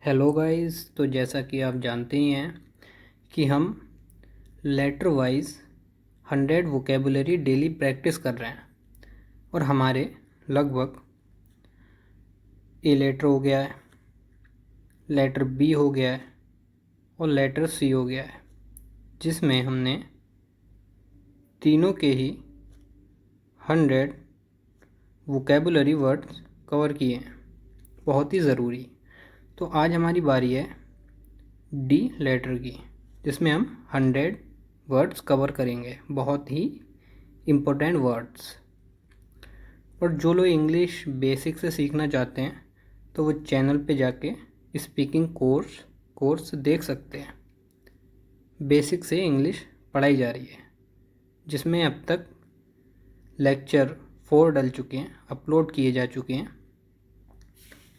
Hello guys. तो जैसा कि आप जानते ही हैं कि हम letter wise 100 vocabulary daily practice कर रहे हैं और हमारे लगभग ए लेटर हो गया है, लेटर बी हो गया है और लेटर सी हो गया है, जिसमें हमने तीनों के ही 100 वोकेबुलरी वर्ड्स कवर किए हैं, बहुत ही ज़रूरी। तो आज हमारी बारी है डी लेटर की, जिसमें हम 100 वर्ड्स कवर करेंगे, बहुत ही इम्पोर्टेंट वर्ड्स। और जो लोग इंग्लिश बेसिक से सीखना चाहते हैं तो वो चैनल पे जाके स्पीकिंग कोर्स देख सकते हैं। बेसिक से इंग्लिश पढ़ाई जा रही है, जिसमें अब तक लेक्चर 4 डल चुके हैं, अपलोड किए जा चुके हैं,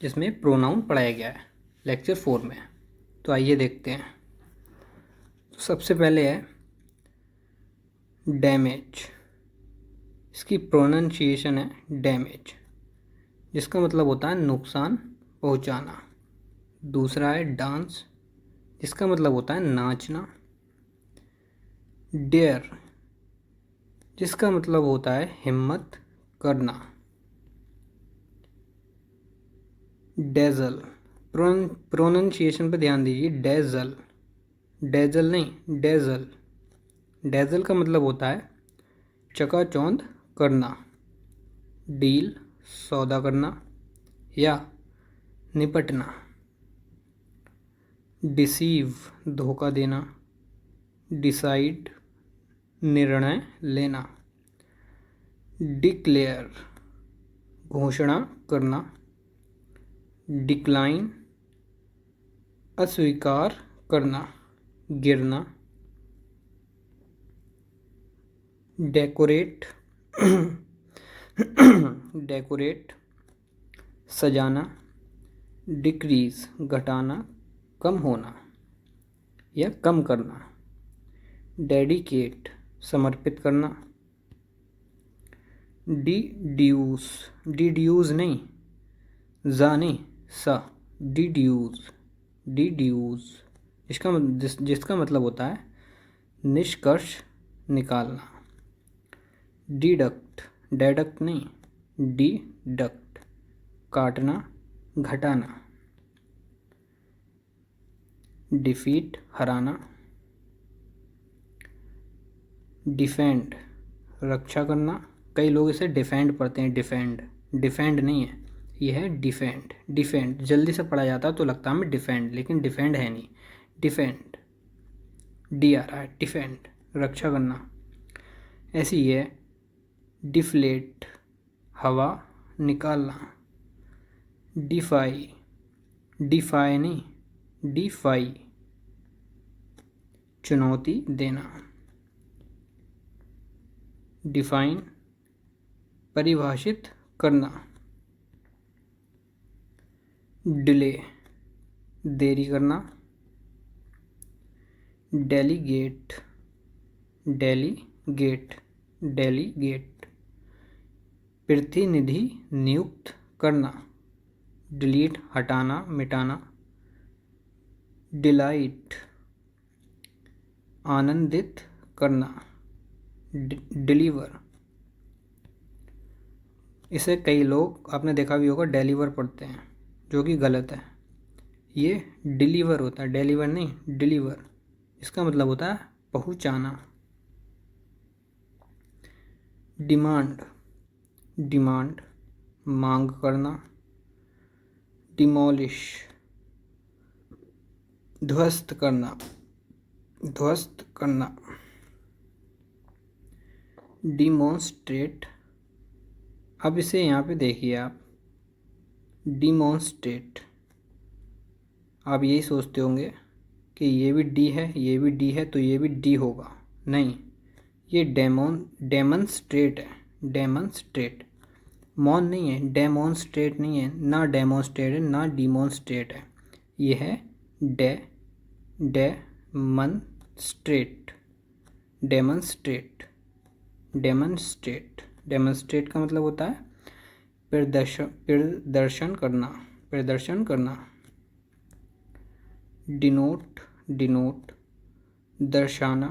जिसमें प्रोनाउन पढ़ाया गया है लेक्चर 4 में। तो आइए देखते हैं। तो सबसे पहले है डैमेज। इसकी प्रोनाउंसिएशन है डैमेज, जिसका मतलब होता है नुकसान पहुंचाना। दूसरा है डांस, जिसका मतलब होता है नाचना। डेयर, जिसका मतलब होता है हिम्मत करना। डेजल, प्रोनाउंसिएशन पे ध्यान दीजिए, डेजल, डेजल नहीं डेजल। डेजल का मतलब होता है चकाचौंध करना, डील सौदा करना या निपटना। डिसीव, धोखा देना। डिसाइड, निर्णय लेना। डिक्लेयर, घोषणा करना। डिक्लाइन, अस्वीकार करना, गिरना। डेकोरेट, डेकोरेट, सजाना। डिक्रीज, घटाना, कम होना या कम करना। डेडिकेट, समर्पित करना। डिड्यूस, डिड्यूस नहीं, जा नहीं, सा, डिड्यूस, डिड्यूस, जिसका मतलब होता है निष्कर्ष निकालना। डिडक्ट, डेडक्ट नहीं, डिडक्ट, काटना, घटाना। डिफीट, हराना। डिफेंड, रक्षा करना। कई लोग इसे डिफेंड पढ़ते हैं, डिफेंड, डिफेंड नहीं है, यह है डिफेंड। डिफेंड जल्दी से पढ़ा जाता है तो लगता है हमें डिफेंड, लेकिन डिफेंड है नहीं, डिफेंड, डी आ रहा है, डिफेंड, रक्षा करना। ऐसी ही है डिफ्लेट, हवा निकालना। डिफाई, डिफाई नहीं, डिफाई, चुनौती देना। डिफाइन, परिभाषित करना। डिले, देरी करना। डेलीगेट, डेलीगेट, डेलीगेट, प्रतिनिधि नियुक्त करना। डिलीट, हटाना, मिटाना। डिलाइट, आनंदित करना। डिलीवर, इसे कई लोग आपने देखा भी होगा डिलीवर पढ़ते हैं, जो कि गलत है। ये डिलीवर होता है, डिलीवर नहीं, डिलीवर। इसका मतलब होता है पहुंचाना। डिमांड, डिमांड, मांग करना। डिमोलिश, ध्वस्त करना, ध्वस्त करना। डिमॉन्स्ट्रेट, अब इसे यहाँ पे देखिए आप, डिमॉन्स्ट्रेट, आप यही सोचते होंगे कि ये भी डी है, ये भी डी है, तो ये भी डी होगा। नहीं, ये डेमोन्स्ट्रेट है, डेमोन्स्ट्रेट, मॉन नहीं है, डेमोन्स्ट्रेट नहीं है, ना डेमोन्स्ट्रेट है ना डिमॉन्स्ट्रेट है, ये है डेमोन्स्ट्रेट, डेमोन्स्ट्रेट, डेमोन्स्ट्रेट। डेमोन्स्ट्रेट का मतलब होता है प्रदर्शन करना, प्रदर्शन करना। डिनोट डिनोट दर्शाना,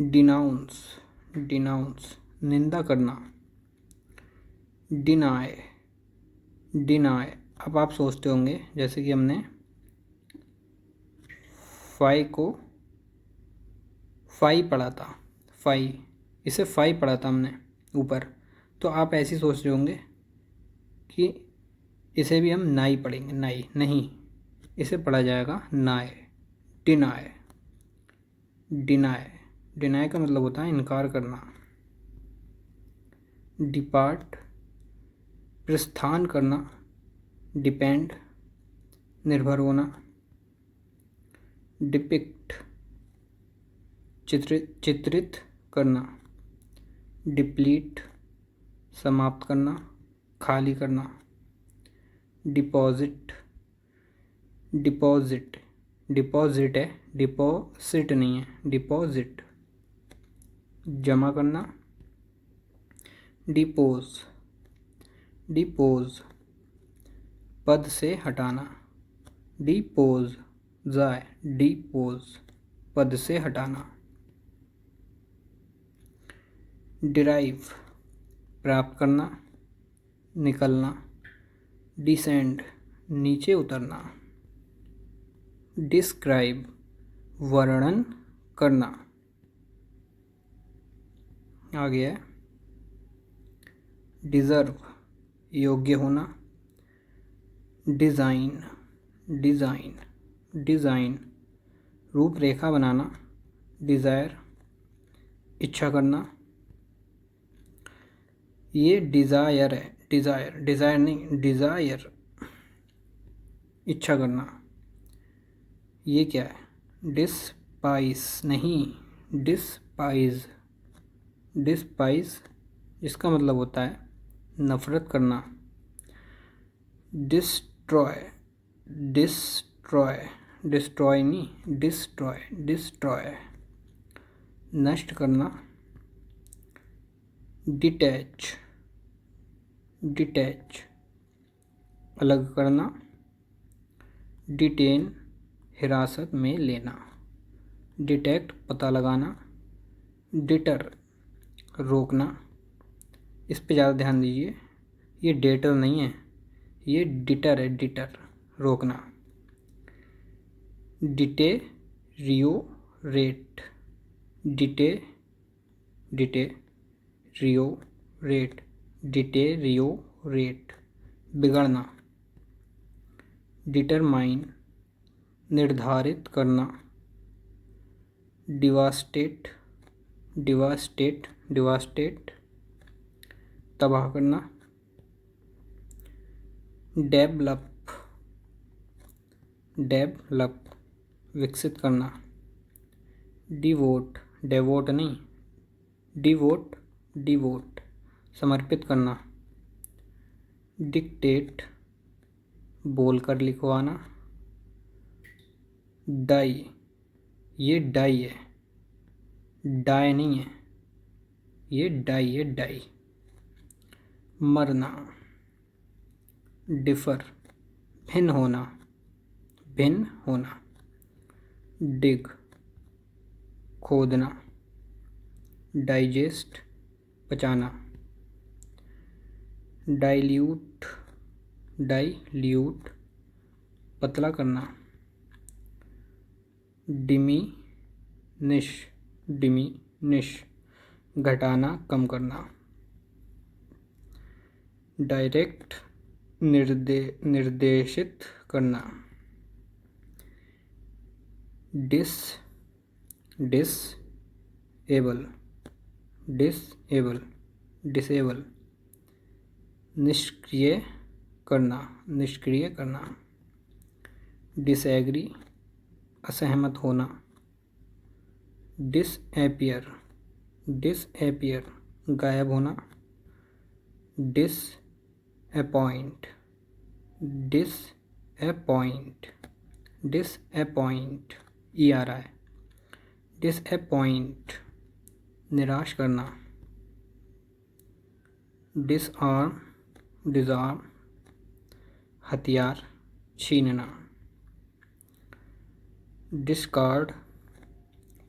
डिनाउंस डिनाउंस निंदा करना, डिनाय डिनाय। अब आप सोचते होंगे जैसे कि हमने फाई पढ़ा था, इसे फाई पढ़ा था हमने ऊपर, तो आप ऐसे ही सोच रहे होंगे कि इसे भी हम नाई पढ़ेंगे। नाई नहीं, इसे पढ़ा जाएगा नाय, डिनाय डिनाय। डिनाय का मतलब होता है इनकार करना। डिपार्ट प्रस्थान करना, डिपेंड निर्भर होना, डिपिक्ट चित्रित करना, डिप्लीट समाप्त करना, खाली करना, डिपॉजिट डिपॉजिट डिपॉजिट है, डिपॉजिट नहीं है, डिपॉजिट जमा करना, डिपोज डिपोज पद से हटाना, डिपोज जाए, डिपोज पद से हटाना, डिराइव प्राप्त करना, निकलना, डिसेंड नीचे उतरना, डिस्क्राइब वर्णन करना। आ गया है डिज़र्व योग्य होना, डिज़ाइन डिज़ाइन डिज़ाइन रूपरेखा बनाना, डिज़ायर इच्छा करना। ये डिज़ायर है, डिज़ायर नहीं, डिज़ायर इच्छा करना। ये क्या है, डिस्पाइस नहीं, डिस्पाइज डिस्पाइज इसका मतलब होता है नफ़रत करना। डिस्ट्रॉय डिस्ट्रॉय डिस्ट्रॉय नहीं, डिस्ट्रॉय डिस्ट्रॉय नष्ट करना। डिटैच डिटैच अलग करना, डिटेन हिरासत में लेना, डिटेक्ट पता लगाना, डिटर रोकना। इस पे ज़्यादा ध्यान दीजिए, ये डेटर नहीं है, ये डिटर है, डिटर रोकना। डिटेरियोरेट डिटेरियोरेट डिटेरियोरेट बिगड़ना। डिटरमाइन निर्धारित करना, डिवास्टेट डिवास्टेट तबाह करना, डेवलप विकसित करना, डिवोट नहीं, डिवोट समर्पित करना, डिक्टेट बोलकर लिखवाना, डाई ये डाई है, डाई नहीं है, ये डाई है, डाई मरना। डिफर भिन्न होना, डिग खोदना, डाइजेस्ट पचाना, डाइल्यूट पतला करना, डिमिनिश घटाना कम करना, डायरेक्ट निर्देशित करना, डिसेबल निष्क्रिय करना, डिसएग्री असहमत होना, डिसएपियर गायब होना, डिसअपॉइंट ई आ रहा है, डिसअपॉइंट निराश करना, डिसआर्म हथियार छीनना। डिस्कार्ड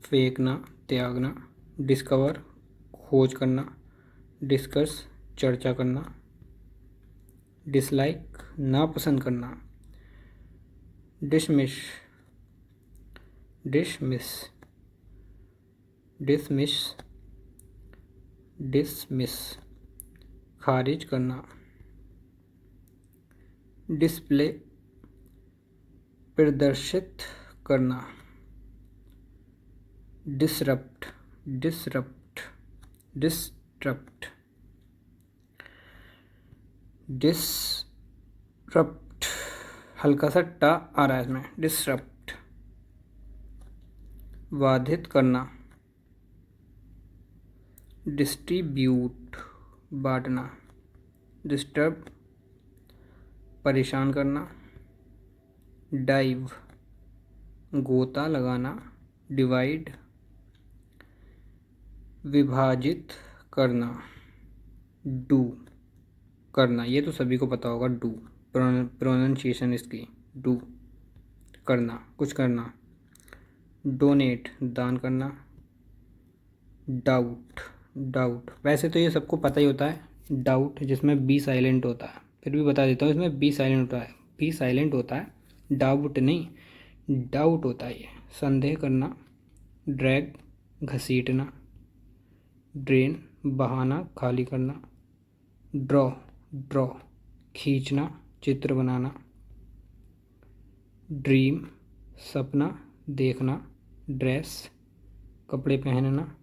फेंकना, त्यागना। डिस्कवर खोज करना। डिस्कस चर्चा करना। डिसलाइक नापसंद करना। डिसमिस डिसमिस डिसमिस डिसमिस खारिज करना। डिस्प्ले प्रदर्शित करना। डिसरप्ट डिसरप्ट डिसरप्ट डिसरप्ट हल्का सा टा आ रहा है इसमें। डिसरप्ट बाधित करना। डिस्ट्रीब्यूट बांटना। डिस्टर्ब परेशान करना। डाइव गोता लगाना। डिवाइड विभाजित करना। डू करना, ये तो सभी को पता होगा। डू प्रोनाउंसिएशन इसकी डू करना, कुछ करना। डोनेट दान करना। डाउट डाउट वैसे तो ये सबको पता ही होता है। डाउट जिसमें बी साइलेंट होता है, फिर भी बता देता हूँ, इसमें बी साइलेंट होता है। बी साइलेंट होता है, डाउट नहीं, डाउट होता है ये। संदेह करना। ड्रैग घसीटना। ड्रेन बहाना, खाली करना। ड्रॉ ड्रॉ खींचना, चित्र बनाना। ड्रीम सपना, देखना। ड्रेस कपड़े पहनना।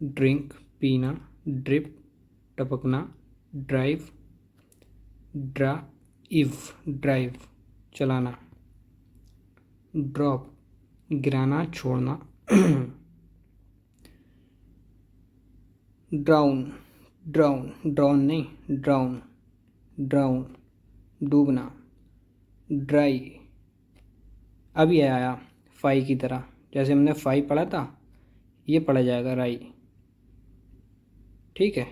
ड्रिंक पीना। ड्रिप टपकना। ड्राइव ड्राइव चलाना। ड्रॉप गिराना, छोड़ना। ड्राउन ड्राउन नहीं, ड्राउन डूबना। ड्राई अभी आया फाई की तरह, जैसे हमने फाई पढ़ा था ये पढ़ा जाएगा राई। ठीक है,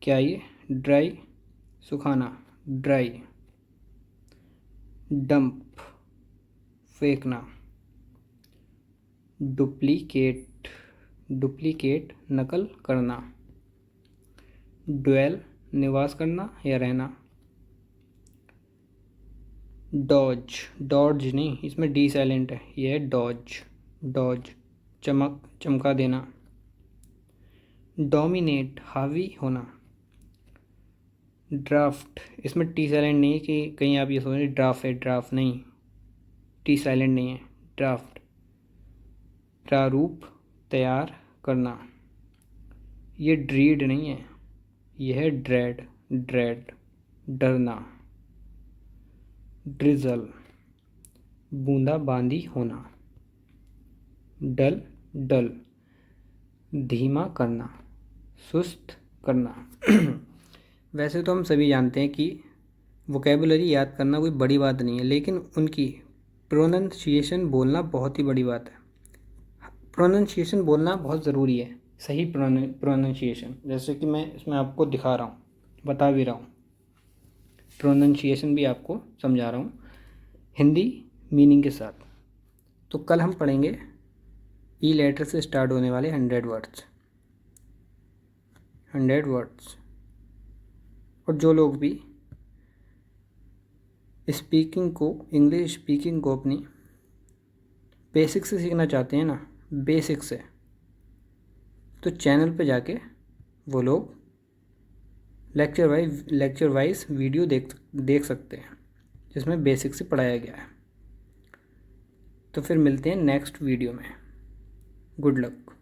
क्या ये? ड्राई सुखाना। ड्राई डंप फेंकना। डुप्लीकेट नकल करना। ड्वेल निवास करना या रहना। डॉज नहीं, इसमें डी साइलेंट है, यह है डॉज चमका देना। डोमिनेट हावी होना। ड्राफ्ट इसमें टी साइलेंट नहीं है कि कहीं आप ये सोच रहे ड्राफ्ट है, ड्राफ्ट नहीं, टी साइलेंट नहीं है। ड्राफ्ट प्रारूप तैयार करना। ये ड्रीड नहीं है, यह है ड्रेड डरना। ड्रिजल बूंदा बांदी होना। डल धीमा करना, सुस्त करना। वैसे तो हम सभी जानते हैं कि वोकेबुलरी याद करना कोई बड़ी बात नहीं है, लेकिन उनकी प्रोनंसिएशन बोलना बहुत ही बड़ी बात है। प्रोनंसिएशन बोलना बहुत ज़रूरी है, सही प्रोनंसिएशन, जैसे कि मैं इसमें आपको दिखा रहा हूँ, बता भी रहा हूँ। प्रोनंसिएशन भी आपको समझा रहा हूँ हिंदी मीनिंग के साथ। तो कल हम पढ़ेंगे ई लेटर से स्टार्ट होने वाले 100 वर्ड्स। और जो लोग भी इंग्लिश स्पीकिंग को अपनी बेसिक से सीखना चाहते हैं ना, बेसिक से, तो चैनल पे जाके वो लोग लेक्चर वाइज वीडियो देख सकते हैं जिसमें बेसिक से पढ़ाया गया है। तो फिर मिलते हैं नेक्स्ट वीडियो में। Good luck.